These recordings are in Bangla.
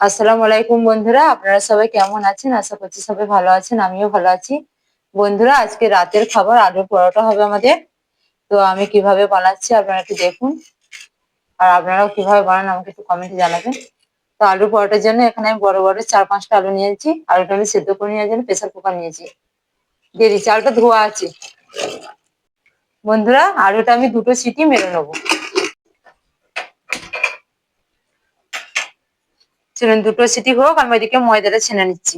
আসসালামু আলাইকুম বন্ধুরা, আপনারা সবাই কেমন আছেন? আশা করছি সবাই ভালো আছেন, আমিও ভালো আছি। বন্ধুরা, আজকে রাতের খাবার আলুর পরোটা হবে আমাদের। তো আমি কিভাবে বানাচ্ছি আপনারা একটু দেখুন, আর আপনারাও কিভাবে বানান আমাকে একটু কমেন্টে জানাবেন। তো আলুর পরোটার জন্য এখানে আমি বড় বড় 4-5টা আলু নিয়েছি। আলুটা আমি সেদ্ধ করে নেওয়ার জন্য প্রেসার কুকার নিয়েছি। দিয়ে দিচ্ছি, আলুটা ধোয়া আছে। বন্ধুরা, আলুটা আমি 2টো সিটি মেরে নেবো। চলুন 2টো সিটি হোক, আমি ওইদিকে ময়দাটা ছেনে নিচ্ছি।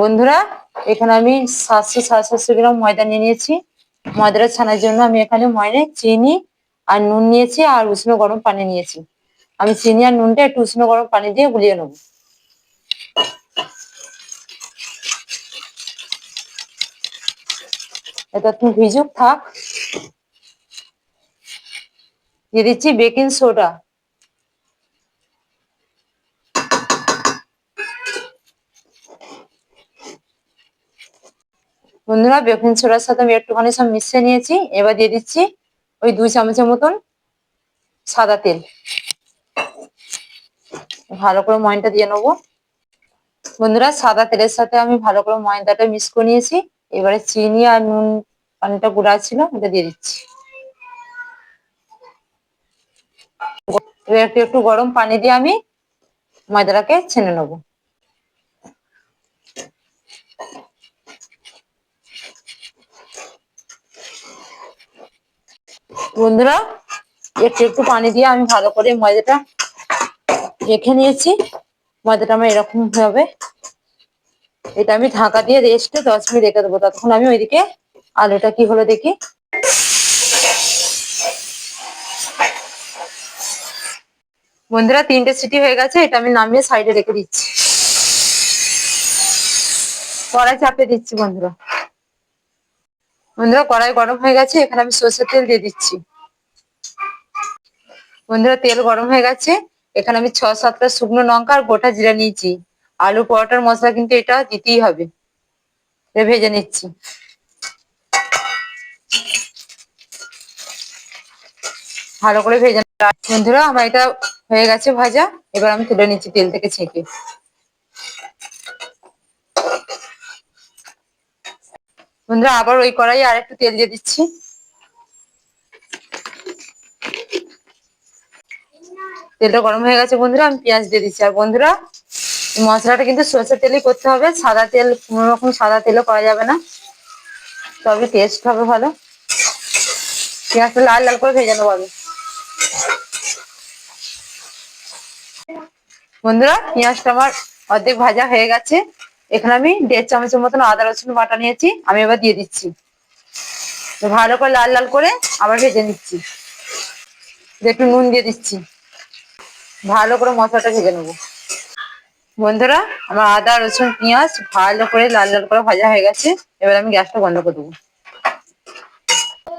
বন্ধুরা, এখানে আমি 700-750 গ্রাম ময়দা নিয়ে নিয়েছি। ময়দাটা ছানার জন্য আমি এখানে ময়দায় চিনি আর নুন নিয়েছি, আর উষ্ণ গরম পানি নিয়েছি। আমি চিনি আর নুনটা একটু উষ্ণ গরম পানি দিয়ে গুলিয়ে নেব। এটা একটু ভিজুক থাক। দিয়ে দিচ্ছি বেকিং সোডা। বন্ধুরা, বেকিং সোডার সাথে আমি একটুখানি সব মিশিয়ে নিয়েছি। এবার দিয়ে দিচ্ছি ওই 2 চামচের মতন সাদা তেল। ভালো করে ময়নটা দিয়ে নেবো। বন্ধুরা, সাদা তেলের সাথে আমি ভালো করে ময়দাটা মিক্স করে নিয়েছি। এবারে চিনি আর নুন পানিটা গুঁড়া ছিল এটা দিয়ে দিচ্ছি। এবার একটু একটু গরম পানি দিয়ে আমি ময়দাটাকে ছেনে নেবো। বন্ধুরা, একটু একটু পানি দিয়ে আমি ভালো করে ময়দাটা রেখে নিয়েছি। ময়দাটা আমার এরকম হবে। এটা আমি ঢাকা দিয়ে রেস্টে 10 মিনিট রেখে দেবো। ততক্ষণ আমি ওইদিকে আলুটা কি হলো দেখি। বন্ধুরা, 3টে সিটি হয়ে গেছে। এটা আমি নামিয়ে সাইডে রেখে দিচ্ছি। কড়াই চাপিয়ে দিচ্ছি। বন্ধুরা, কড়াই গরম হয়ে গেছে। এখানে আমি সরষের তেল দিয়ে দিচ্ছি। বন্ধুরা, তেল গরম হয়ে গেছে। এখানে আমি 6-7টা শুকনো লঙ্কা আর গোটা জিরা নিয়েছি। আলু পরোটার মশলা কিন্তু এটা দিতেই হবে। এটা ভেজে নিচ্ছি। ভালো করে ভেজে। বন্ধুরা, আমার এটা হয়ে গেছে ভাজা। এবার আমি তুলে নিচ্ছি তেল থেকে ছেঁকে। বন্ধুরা, আবার ওই কড়াই আর একটু তেল দিয়ে দিচ্ছি। তেলটা গরম হয়ে গেছে। বন্ধুরা, আমি পেঁয়াজ দিয়ে দিচ্ছি। আর বন্ধুরা, মশলাটা কিন্তু সরষের তেলই করতে হবে। সাদা তেল কোনো রকম সাদা তেলও করা যাবে না, তবে টেস্ট হবে ভালো। পেঁয়াজটা লাল লাল করে ভেজে নেবো আমি। বন্ধুরা, পেঁয়াজটা আমার অর্ধেক ভাজা হয়ে গেছে। এখানে আমি 1.5 চামচের মতন আদা রসুন বাটা নিয়েছি। আমি এবার দিয়ে দিচ্ছি। ভালো করে লাল লাল করে আবার ভেজে নিচ্ছি। একটু নুন দিয়ে দিচ্ছি। ভালো করে মশলাটা ভেজে নেবো। বন্ধুরা, আমার আদা রসুন পেঁয়াজ ভালো করে লাল লাল করে ভাজা হয়ে গেছে। এবার আমি গ্যাসটা বন্ধ করে দেবো।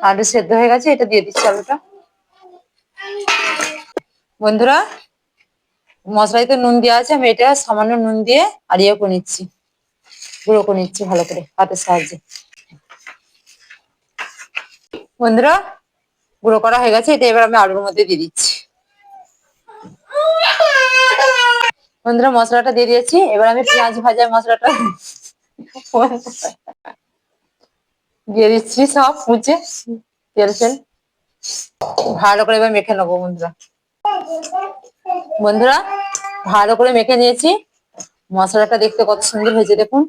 আলু সেদ্ধ হয়ে গেছে। এটা দিয়ে দিচ্ছি আলুটা। বন্ধুরা, মশলায় তো নুন দেওয়া আছে। আমি এটা সামান্য নুন দিয়ে আর ইয়ে করে নিচ্ছি, গুঁড়ো করে নিচ্ছি ভালো করে হাতের সাহায্যে। বন্ধুরা, গুঁড়ো করা হয়ে গেছে। এটা এবার আমি আলুর মধ্যে দিয়ে দিচ্ছি। বন্ধুরা, মশলাটা দিয়ে দিয়েছি। এবার আমি পেঁয়াজ ভাজার মশলাটা দিয়ে দিচ্ছি সব মুছে তেল ফেল। ভালো করে এবার মেখে নেবো। বন্ধুরা, ভালো করে মেখে নিয়েছি। মশলাটা দেখতে কত সুন্দর হয়েছে দেখুন।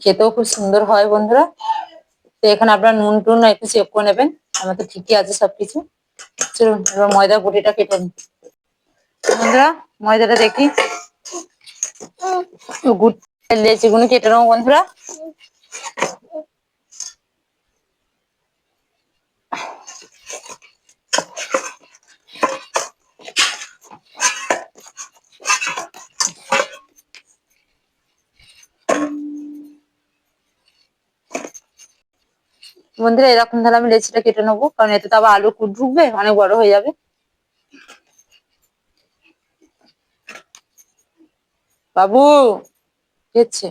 খেতেও খুব সুন্দর হয় বন্ধুরা। তো এখানে আপনারা নুন টুন একটু চেক করে নেবেন। আমার তো ঠিকই আছে সবকিছু। চলুন এবার ময়দা গুটিটা কেটে নিই। বন্ধুরা, ময়দাটা দেখি। লেচিগুলো কেটে নেবো বন্ধুরা। বন্ধুরা, এরকম তাহলে আমি লেচিটা কেটে নেবো, কারণ এতে তো আবার আলু কুট ঢুকবে, অনেক বড় হয়ে যাবে। বাবু কেটছে।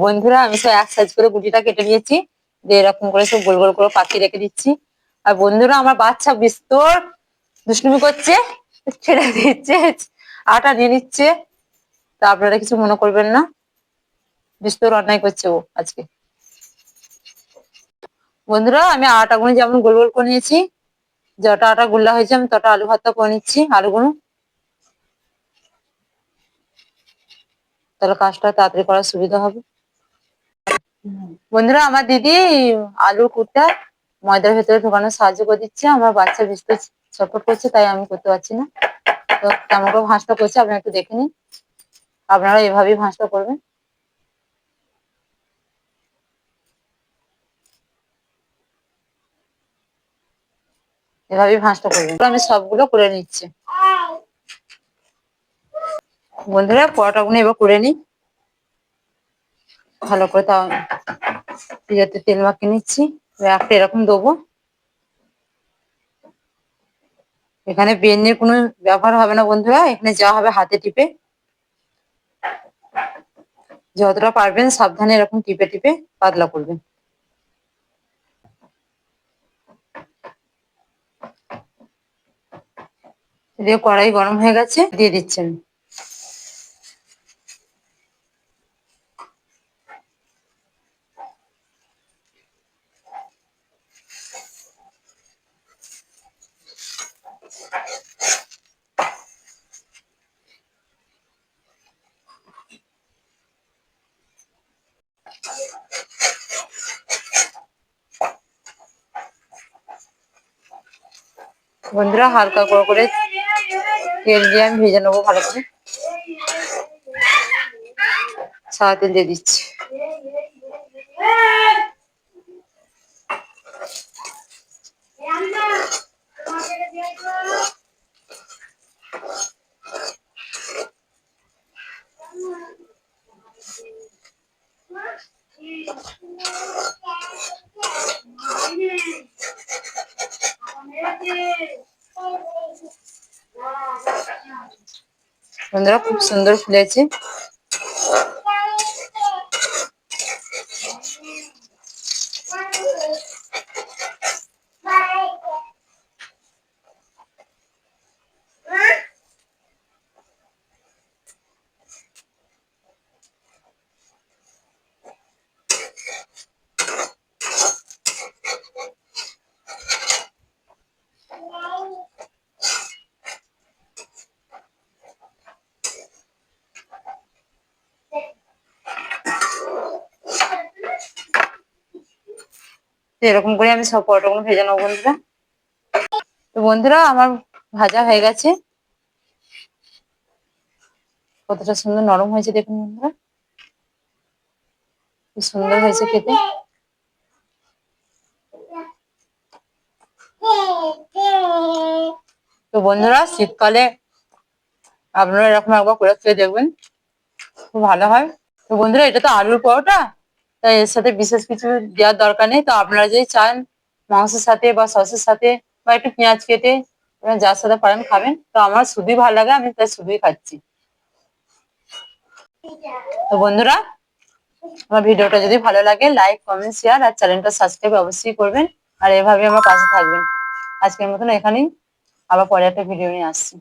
বন্ধুরা, আমি সব এক সাইজ করে গুটিটা কেটে নিয়েছি। দিয়ে এরকম করে সব গোল গোল করে পাকিয়ে রেখে দিচ্ছি। আর বন্ধুরা, আমার বাচ্চা বিস্তর দুষ্টুমি করছে, ছেড়ে দিচ্ছে। আটা দিয়ে দিচ্ছে, তা আপনারা কিছু মনে করবেন না, বিস্তর অন্যায় করছে ও আজকে। বন্ধুরা আমি আটাগুলো যেমন গোল গোল করে নিয়েছি, যটা আটা গুল্লা হয়েছে আমি তটা আলু ভর্তা করে নিচ্ছি আলুগুলো, তাহলে কাজটা তাড়াতাড়ি করার সুবিধা হবে। বন্ধুরা আমার দিদি আলুর কুটটা ময়দার ভেতরে ঢোকানোর সাহায্য করে দিচ্ছে, আমার বাচ্চা ভিজতে ছটফট করছে তাই আমি করতে পারছি না। তো কেমন করে ভাঁজটা করছে আপনারা একটু দেখে নিন, আপনারা এভাবেই ভাঁজটা করবেন। এভাবেই ভাঁজটা করবেন, আমি সবগুলো করে নিচ্ছি। বন্ধুরা পরোটাগুলো এবার করে নিই ভালো করে, তাও পিজাতে তেল মাখিয়ে নিচ্ছি, একটা এরকম দেবো। এখানে বেলনের কোনো ব্যবহার হবে না বন্ধুরা, এখানে যা হবে হাতে টিপে, যতটা পারবেন সাবধানে এরকম টিপে টিপে পাতলা করবেন। দিয়ে কড়াই গরম হয়ে গেছে, দিয়ে দিচ্ছেন। বন্ধুরা হালকা করে তেল দিয়ে আমি ভেজে নেবো ভালো করে, সাদা তেল দিয়ে দিচ্ছি। বন্ধুরা খুব সুন্দর ফুলেছে। এরকম করে আমি সব পরোটাগুলো ভেজে নেবো বন্ধুরা। তো বন্ধুরা আমার ভাজা হয়ে গেছে, কতটা সুন্দর নরম হয়েছে দেখুন বন্ধুরা, খুব সুন্দর হয়েছে খেতে। তো বন্ধুরা শীতকালে আপনারা এরকম একবার করে খেয়ে দেখবেন, খুব ভালো হয়। তো বন্ধুরা এটা তো আলুর পরোটা, তাই এর সাথে বিশেষ কিছু দেওয়ার দরকার নেই। তো আপনারা যদি চান মাংসের সাথে বা সসের সাথে বা একটু পেঁয়াজ কেটে আপনারা যার সাথে পারেন খাবেন, তো আমার শুধুই ভালো লাগে, আমি তাই শুধুই খাচ্ছি। তো বন্ধুরা আমার ভিডিওটা যদি ভালো লাগে লাইক কমেন্ট শেয়ার আর চ্যানেলটা সাবস্ক্রাইব অবশ্যই করবেন, আর এভাবে আমার পাশে থাকবেন। আজকের মতন এখানেই, আবার পরে একটা ভিডিও নিয়ে আসছি।